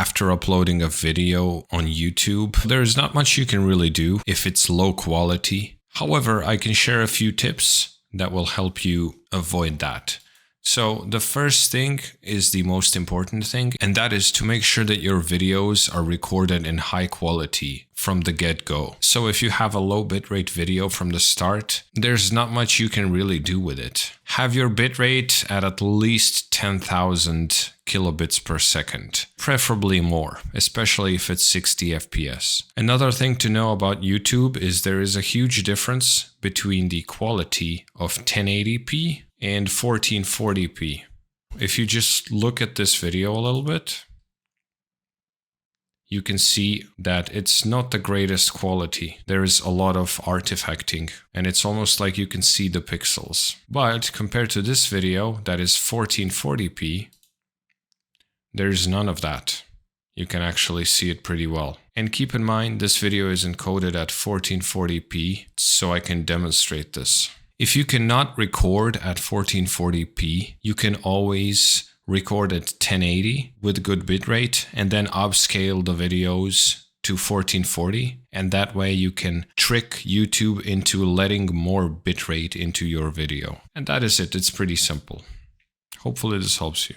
after uploading a video on YouTube, there's not much you can really do if it's low quality. However, I can share a few tips that will help you avoid that. So the first thing is the most important thing, and that is to make sure that your videos are recorded in high quality from the get-go. So if you have a low bitrate video from the start, there's not much you can really do with it. Have your bitrate at least 10,000 kilobits per second, preferably more, especially if it's 60 FPS. Another thing to know about YouTube is there is a huge difference between the quality of 1080p and 1440p. If you just look at this video a little bit, you can see that it's not the greatest quality. There is a lot of artifacting, and it's almost like you can see the pixels. But compared to this video that is 1440p, there's none of that. You can actually see it pretty well. And keep in mind, this video is encoded at 1440p, so I can demonstrate this. If you cannot record at 1440p, you can always record at 1080 with good bitrate and then upscale the videos to 1440. And that way you can trick YouTube into letting more bitrate into your video. And that is it. It's pretty simple. Hopefully this helps you.